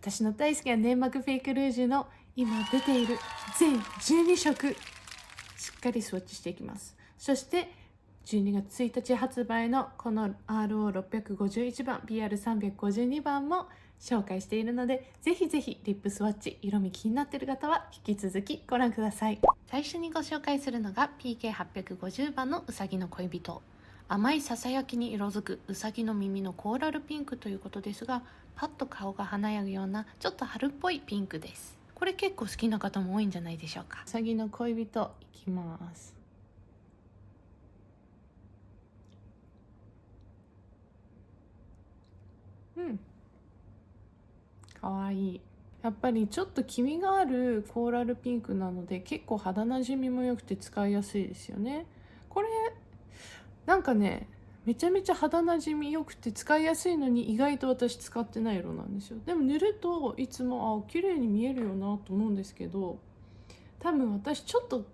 私の大好きな粘膜フェイクルージュの今出ている全12色しっかりスワッチしていきます。そして12月1日発売のこの RO651 番 BR352 番も紹介しているので、ぜひぜひリップスワッチ色味気になっている方は引き続きご覧ください。最初にご紹介するのが PK850 番のうさぎの恋人。甘いささやきに色づくうさぎの耳のコーラルピンクということですが、パッと顔が華やぐようなちょっと春っぽいピンクです。これ結構好きな方も多いんじゃないでしょうか。うさぎの恋人いきます。かわいい。やっぱりちょっと黄みがあるコーラルピンクなので結構肌なじみも良くて使いやすいですよね。これなんかね、めちゃめちゃ肌なじみ良くて使いやすいのに意外と私使ってない色なんですよ。でも塗るといつも綺麗に見えるよなと思うんですけど、多分私ちょっと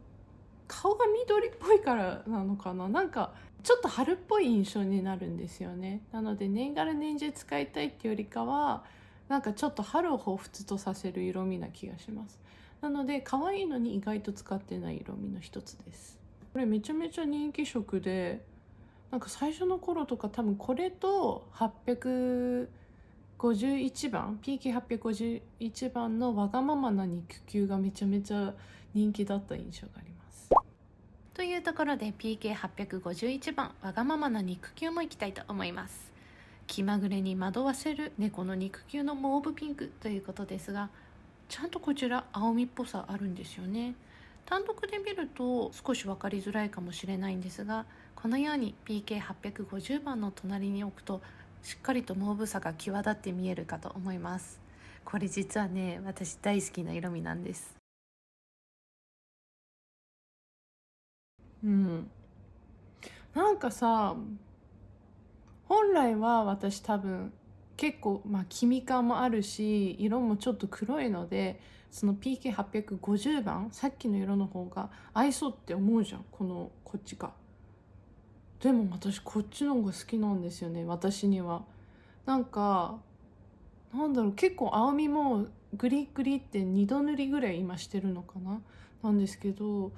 顔が緑っぽいからなのかな。なんかちょっと春っぽい印象になるんですよね。なので年がら年中使いたいっていうよりかは、なんかちょっと春を彷彿とさせる色味な気がします。なので可愛いのに意外と使ってない色味の一つです。これめちゃめちゃ人気色で、なんか最初の頃とか多分これと851番 PK851 番のわがままな肉球がめちゃめちゃ人気だった印象があります。というところで PK851 番わがままな肉球もいきたいと思います。気まぐれに惑わせる猫の肉球のモーブピンクということですが、ちゃんとこちら青みっぽさあるんですよね。単独で見ると少し分かりづらいかもしれないんですが、このように PK850 番の隣に置くとしっかりとモーブさが際立って見えるかと思います。これ実はね、私大好きな色味なんです。なんかさ、本来は私多分結構黄み感もあるし色もちょっと黒いので、その PK850 番さっきの色の方が合いそうって思うじゃん、こっちが。でも私こっちの方が好きなんですよね、私には。なんかなんだろう、結構青みもグリグリって2度塗りぐらい今してるのかな、なんですけど、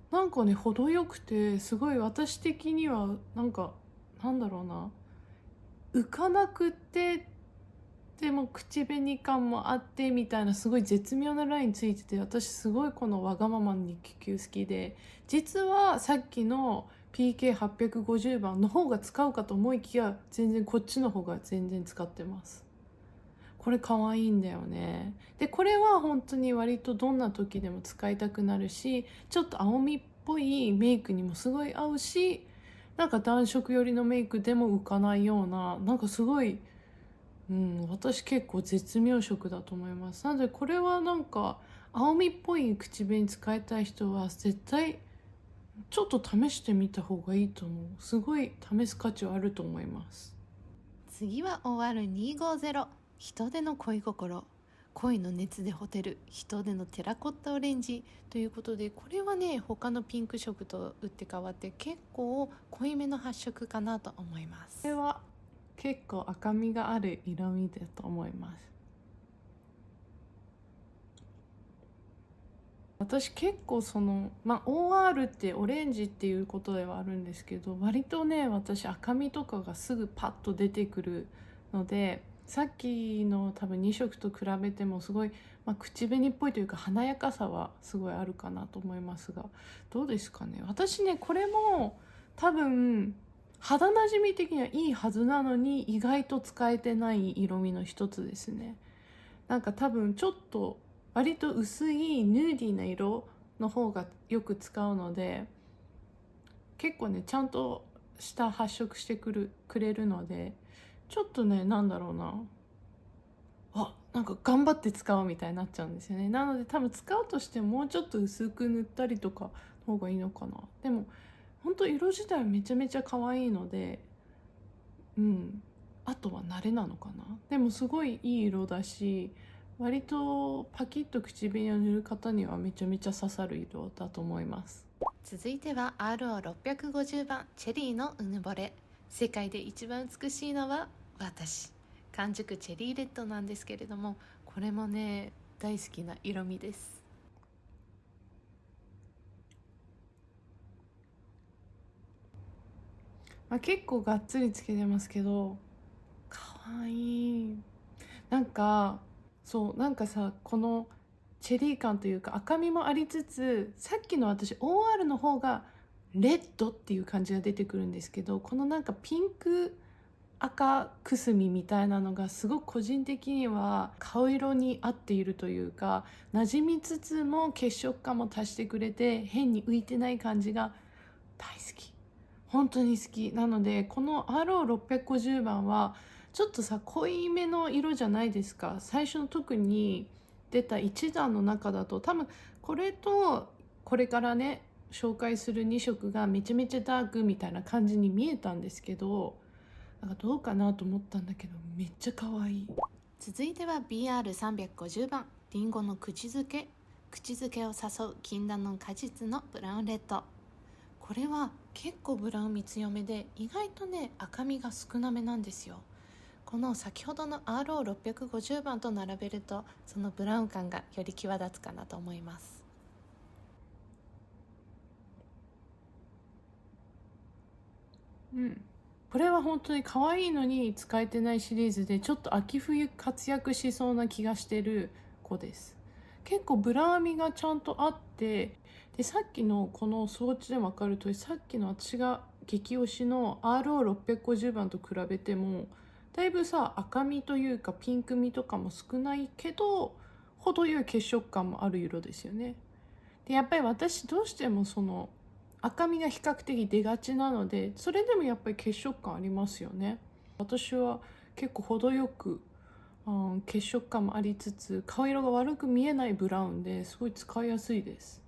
なんかね程よくてすごい私的にはなんかなんだろうな、浮かなくてでも口紅感もあってみたいな、すごい絶妙なラインついてて、私すごいこのわがままの肉球好きで、実はさっきの PK850 番の方が使うかと思いきや全然こっちの方が全然使ってます。これ可愛いんだよね。でこれは本当に割とどんな時でも使いたくなるし、ちょっと青みっぽいメイクにもすごい合うし、なんか暖色寄りのメイクでも浮かないような、なんかすごい、私結構絶妙色だと思います。なのでこれはなんか青みっぽい口紅使いたい人は絶対ちょっと試してみた方がいいと思う。すごい試す価値はあると思います。次は OR250 人手の恋心、恋の熱でホテル人手のテラコッタオレンジということで、これはね他のピンク色と打って変わって結構濃いめの発色かなと思います。これは結構赤みがある色味だと思います。私結構OR ってオレンジっていうことではあるんですけど、割とね私赤みとかがすぐパッと出てくるので、さっきの多分2色と比べてもすごい、口紅っぽいというか華やかさはすごいあるかなと思いますが、どうですかね。私ねこれも多分肌なじみ的にはいいはずなのに意外と使えてない色味の一つですね。なんか多分ちょっと割と薄いヌーディーな色の方がよく使うので、結構ねちゃんとした発色してくれるので、ちょっとねなんだろうな、なんか頑張って使おうみたいになっちゃうんですよね。なので多分使うとしてもうちょっと薄く塗ったりとかの方がいいのかな。でも本当色自体はめちゃめちゃ可愛いので、あとは慣れなのかな。でもすごいいい色だし、割とパキッと口紅を塗る方にはめちゃめちゃ刺さる色だと思います。続いては RO650 番チェリーのうぬぼれ。世界で一番美しいのは私。完熟チェリーレッドなんですけれども、これもね大好きな色味です。結構がっつりつけてますけど、かわいい。なんかそうなんかさ、このチェリー感というか赤みもありつつ、さっきの私 OR の方がレッドっていう感じが出てくるんですけど、このなんかピンク赤くすみみたいなのがすごく個人的には顔色に合っているというか、馴染みつつも血色感も足してくれて変に浮いてない感じが大好き。本当に好きなので、この RO650 番はちょっとさ濃いめの色じゃないですか。最初の特に出た1段の中だと多分これとこれからね紹介する2色がめちゃめちゃダークみたいな感じに見えたんですけど、なんかどうかなと思ったんだけどめっちゃ可愛い。続いては BR350 番リンゴの口づけを誘う禁断の果実のブラウンレッド。これは結構ブラウン味強めで意外とね赤みが少なめなんですよ。この先ほどの RO650 番と並べるとそのブラウン感がより際立つかなと思います。これは本当に可愛いのに使えてないシリーズで、ちょっと秋冬活躍しそうな気がしてる子です。結構ブラウン味がちゃんとあって、でさっきのこの装置でも分かる通り、さっきの私が激推しの RO650 番と比べてもだいぶさ赤みというかピンク味とかも少ないけど程よい血色感もある色ですよね。でやっぱり私どうしてもその赤みが比較的出がちなので、それでもやっぱり血色感ありますよね。私は結構程よく、血色感もありつつ顔色が悪く見えないブラウンですごい使いやすいです。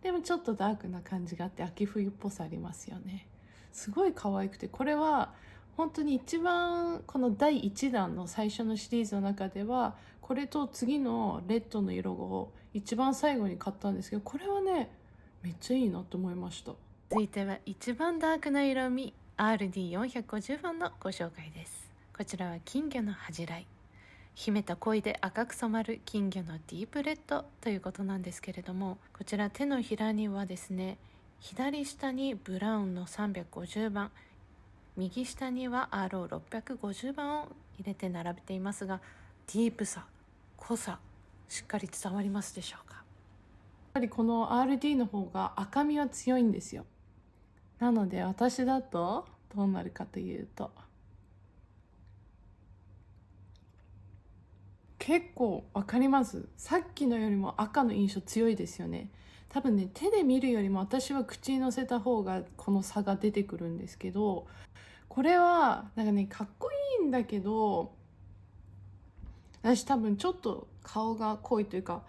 でもちょっとダークな感じがあって秋冬っぽさありますよね。すごい可愛くて、これは本当に一番この第1弾の最初のシリーズの中ではこれと次のレッドの色を一番最後に買ったんですけど、これはねめっちゃいいなと思いました。続いては一番ダークな色味 RD450 番のご紹介です。こちらは金魚の恥じらい。秘めた恋で赤く染まる金魚のディープレッドということなんですけれども、こちら手のひらにはですね、左下にブラウンの350番、右下には RO650 番を入れて並べていますが、ディープさ濃さしっかり伝わりますでしょうか。やっぱりこの RD の方が赤みは強いんですよ。なので私だとどうなるかというと、結構わかります。さっきのよりも赤の印象強いですよね。多分ね手で見るよりも私は口にのせた方がこの差が出てくるんですけど、これはなんかねかっこいいんだけど、私多分ちょっと顔が濃いというか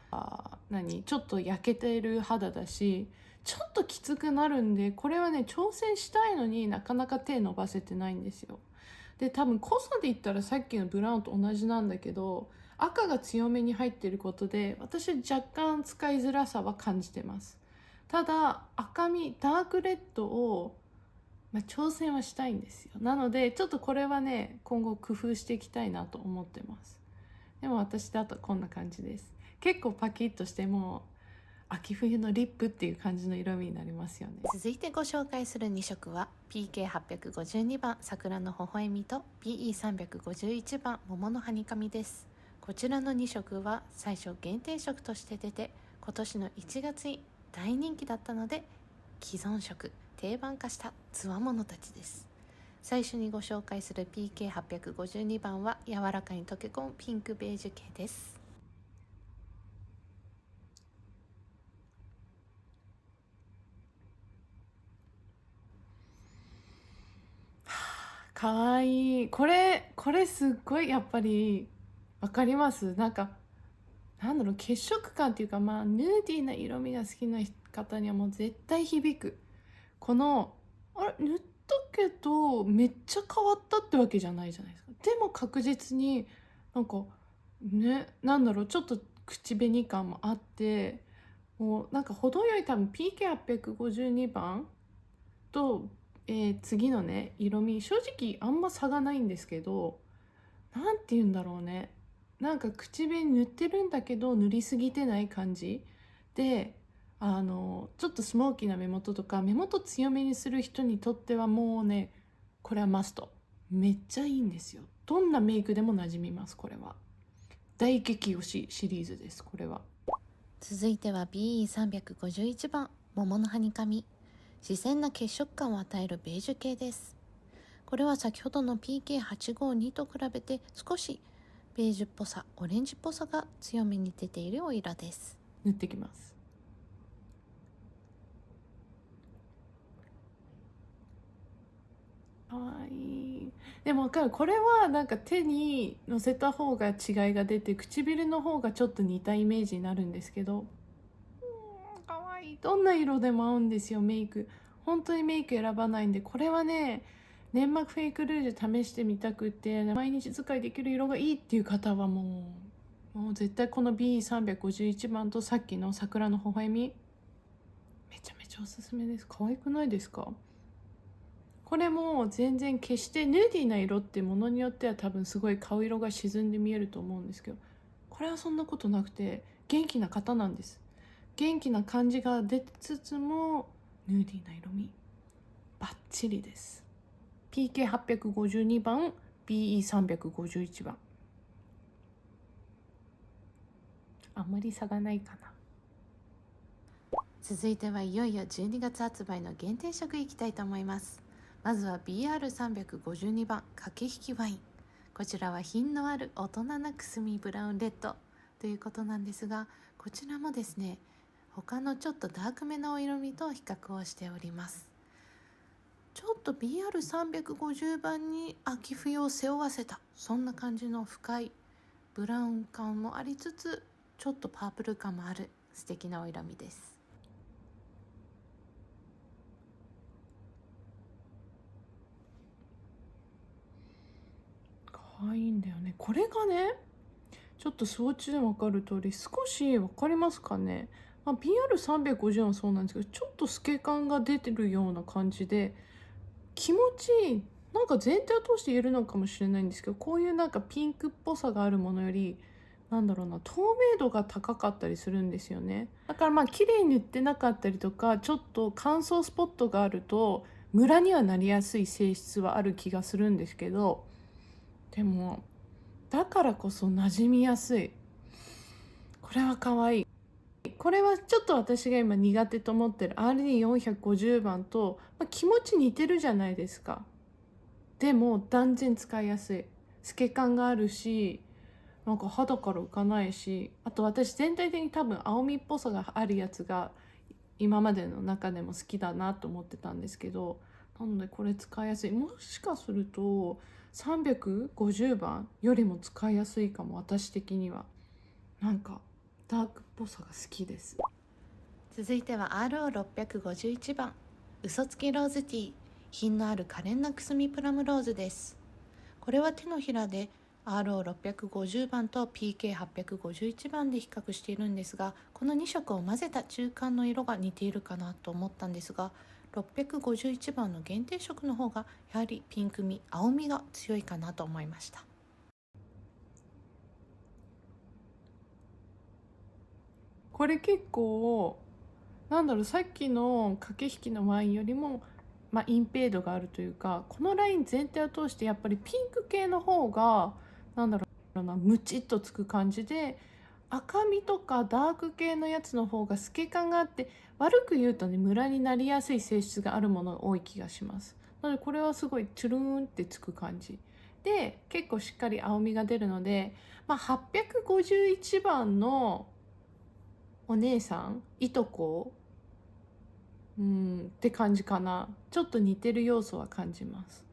ちょっと焼けている肌だしちょっときつくなるんで、これはね挑戦したいのになかなか手伸ばせてないんですよ。で多分濃さで言ったらさっきのブラウンと同じなんだけど、赤が強めに入ってることで私若干使いづらさは感じてます。ただ赤みダークレッドを、挑戦はしたいんですよ。なのでちょっとこれはね今後工夫していきたいなと思ってます。でも私だとこんな感じです。結構パキッとしても秋冬のリップっていう感じの色味になりますよね。続いてご紹介する2色は PK852 番桜の微笑みと PE351 番桃のはにかみです。こちらの2色は最初限定色として出て今年の1月に大人気だったので既存色定番化したつわものたちです。最初にご紹介する PK852 番は柔らかに溶け込むピンクベージュ系です。かわいい。これすっごいやっぱりわかります。なんかなんだろう、血色感っていうかヌーディーな色味が好きな方にはもう絶対響く。この塗ったけどめっちゃ変わったってわけじゃないじゃないですか。でも確実になんかね、なんだろう、ちょっと口紅感もあって、もうなんか程よい多分 PK852 番と、次のね色味正直あんま差がないんですけど、なんて言うんだろうね。なんか口紅塗ってるんだけど塗りすぎてない感じで、ちょっとスモーキーな目元とか目元強めにする人にとってはもうね、これはマスト。めっちゃいいんですよ。どんなメイクでも馴染みます。これは大激推しシリーズです。これは。続いては BE351 番桃のはにかみ。自然な血色感を与えるベージュ系です。これは先ほどの PK852 と比べて少しベージュっぽさ、オレンジっぽさが強めに出ているお色です。塗ってきます。かわいい。でも分かる、これはなんか手にのせた方が違いが出て、唇の方がちょっと似たイメージになるんですけど、かわいい。どんな色でも合うんですよ、メイク。本当にメイク選ばないんで、これはね、粘膜フェイクルージュ試してみたくて、毎日使いできる色がいいっていう方はもう絶対この B351 番とさっきの桜の微笑み、めちゃめちゃおすすめです。可愛くないですか？これも全然決してヌーディーな色ってものによっては多分すごい顔色が沈んで見えると思うんですけど、これはそんなことなくて元気な方なんです。元気な感じが出つつもヌーディーな色味バッチリです。 PK852 番 BE351 番、あんまり差がないかな。続いてはいよいよ12月発売の限定色いきたいと思います。まずは BR352 番駆け引きワイン。こちらは品のある大人なくすみブラウンレッドということなんですが、こちらもですね、他のちょっとダークめなお色味と比較をしております。ちょっと BR350 番に秋冬を背負わせた、そんな感じの深いブラウン感もありつつ、ちょっとパープル感もある素敵なお色味です。可愛いんだよね。これがね、ちょっとスウォッチで分かる通り、少し分かりますかね、PR350 はそうなんですけど、ちょっと透け感が出てるような感じで気持ちいい。なんか全体を通して言えるのかもしれないんですけど、こういうなんかピンクっぽさがあるものより、なんだろうな、透明度が高かったりするんですよね。だからまあ綺麗に塗ってなかったりとか、ちょっと乾燥スポットがあるとムラにはなりやすい性質はある気がするんですけど、でもだからこそ馴染みやすい。これは可愛い。これはちょっと私が今苦手と思ってる RD450 番と、気持ち似てるじゃないですか。でも断然使いやすい。透け感があるし、なんか肌から浮かないし、あと私全体的に多分青みっぽさがあるやつが今までの中でも好きだなと思ってたんですけど、なのでこれ使いやすい。もしかすると350番よりも使いやすいかも、私的には。なんかダークっぽさが好きです。続いては RO651 番嘘つきローズティー。品のある可憐なくすみプラムローズです。これは手のひらで RO650 番と PK851 番で比較しているんですが、この2色を混ぜた中間の色が似ているかなと思ったんですが、651番の限定色の方がやはりピンクみ青みが強いかなと思いました。これ結構なんだろう、さっきの駆け引きのワインよりも、インペイドがあるというか、このライン全体を通してやっぱりピンク系の方がなんだろうな、ムチっとつく感じで、赤みとかダーク系のやつの方が透け感があって、悪く言うとね、ムラになりやすい性質があるものが多い気がします。なのでこれはすごいトゥルーンってつく感じで、結構しっかり青みが出るので、851番のお姉さん、いとこ、って感じかな。ちょっと似てる要素は感じます。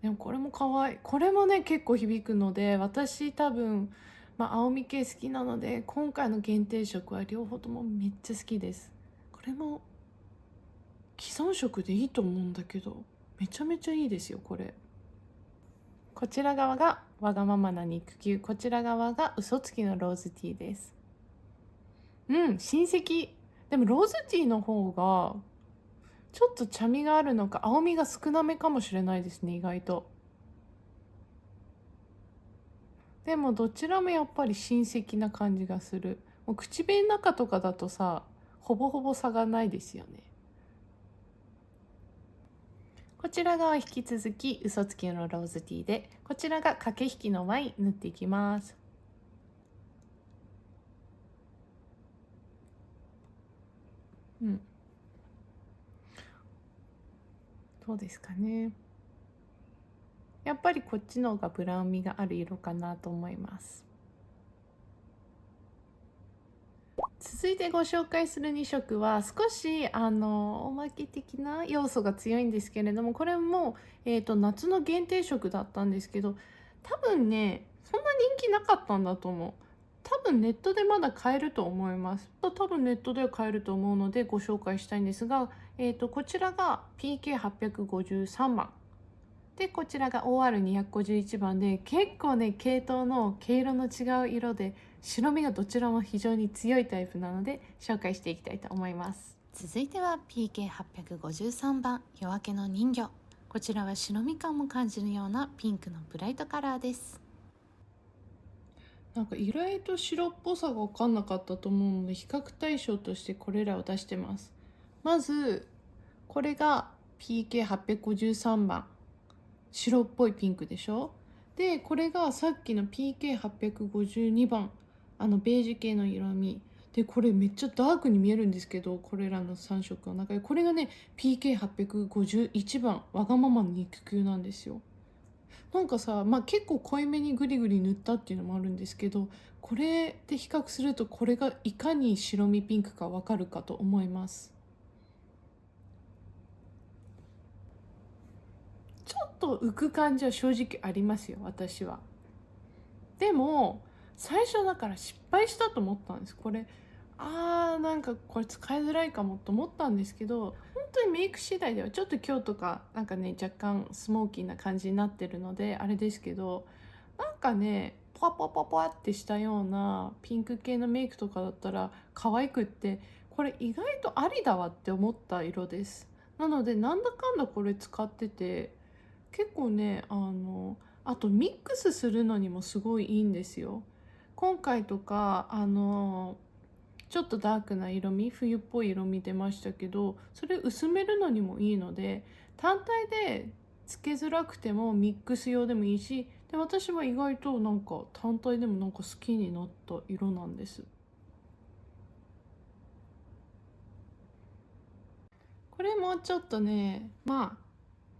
でもこれも可愛い。これもね、結構響くので、私多分、青み系好きなので、今回の限定色は両方ともめっちゃ好きです。これも既存色でいいと思うんだけど、めちゃめちゃいいですよ、これ。こちら側がわがままな肉球、こちら側が嘘つきのローズティーです。親戚。でもローズティーの方がちょっと茶みがあるのか青みが少なめかもしれないですね、意外と。でもどちらもやっぱり親戚な感じがする。もう口紅の中とかだとさ、ほぼほぼ差がないですよね。こちらが引き続き嘘つきのローズティーで、こちらが駆け引きのワイン塗っていきます。どうですかね。やっぱりこっちの方がブラウン味がある色かなと思います。続いてご紹介する2色は少しおまけ的な要素が強いんですけれども、これも、夏の限定色だったんですけど、多分ねそんな人気なかったんだと思う。多分ネットでまだ買えると思います。多分ネットでは買えると思うのでご紹介したいんですが、こちらが PK853 番で、こちらが OR251 番で、結構ね系統の毛色の違う色で白身がどちらも非常に強いタイプなので紹介していきたいと思います。続いては PK853 番夜明けの人魚。こちらは白身感も感じるようなピンクのブライトカラーです。なんか意外と白っぽさが分かんなかったと思うので、比較対象としてこれらを出してます。まずこれが PK853 番白っぽいピンクでしょ。でこれがさっきの PK852 番ベージュ系の色味で、これめっちゃダークに見えるんですけど、これらの3色の中でこれがね PK851 番わがままの肉球なんですよ。なんかさ、結構濃いめにグリグリ塗ったっていうのもあるんですけど、これで比較するとこれがいかに白身ピンクかわかるかと思います。ちょっと浮く感じは正直ありますよ、私は。でも最初だから失敗したと思ったんです。これなんかこれ使いづらいかもと思ったんですけど、本当にメイク次第ではちょっと今日とかなんかね若干スモーキーな感じになってるのであれですけど、なんかねポワポワポワポワってしたようなピンク系のメイクとかだったら可愛くって、これ意外とありだわって思った色です。なのでなんだかんだこれ使ってて結構ねあとミックスするのにもすごいいいんですよ。今回とかちょっとダークな色味、冬っぽい色味出ましたけど、それ薄めるのにもいいので、単体でつけづらくてもミックス用でもいいし、で私は意外となんか単体でもなんか好きになった色なんです。これもちょっとね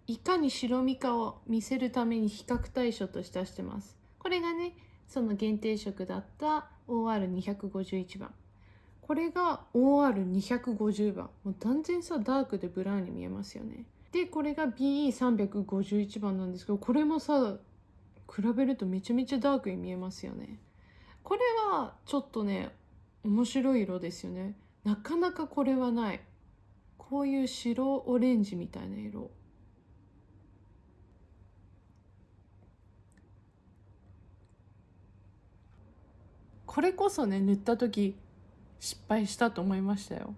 いかに白身かを見せるために比較対象として出してます。これがねその限定色だった OR251 番、これが OR250 番、もう断然さダークでブラウンに見えますよね。でこれが BE351 番なんですけど、これもさ比べるとめちゃめちゃダークに見えますよね。これはちょっとね面白い色ですよね。なかなかこれはない、こういう白オレンジみたいな色。これこそね塗った時失敗したと思いましたよ。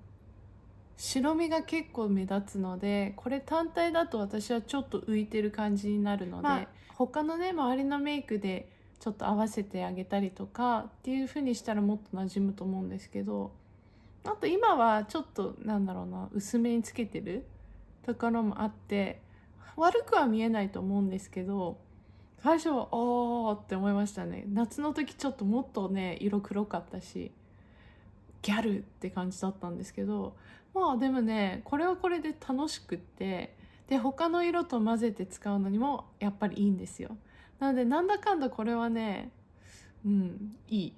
白身が結構目立つので、これ単体だと私はちょっと浮いてる感じになるので、他のね周りのメイクでちょっと合わせてあげたりとかっていう風にしたらもっと馴染むと思うんですけど、あと今はちょっとなんだろうな、薄めにつけてるところもあって悪くは見えないと思うんですけど、最初はって思いましたね。夏の時ちょっともっとね色黒かったしギャルって感じだったんですけど、でもねこれはこれで楽しくって、で他の色と混ぜて使うのにもやっぱりいいんですよ。なのでなんだかんだこれはねいい、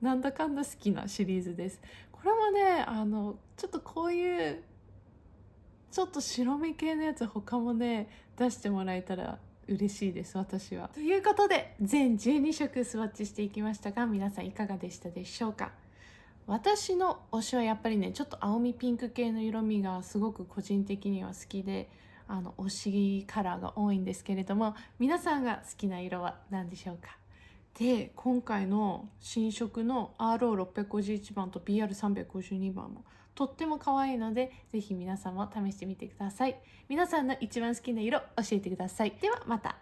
なんだかんだ好きなシリーズです。これもねちょっとこういうちょっと白身系のやつ他もね出してもらえたら嬉しいです私は。ということで全12色スワッチしていきましたが、皆さんいかがでしたでしょうか。私の推しはやっぱりねちょっと青みピンク系の色味がすごく個人的には好きで、推しカラーが多いんですけれども、皆さんが好きな色は何でしょうか。で今回の新色の RO651 番と BR352 番もとっても可愛いので、ぜひ皆さんも試してみてください。皆さんの一番好きな色教えてください。ではまた。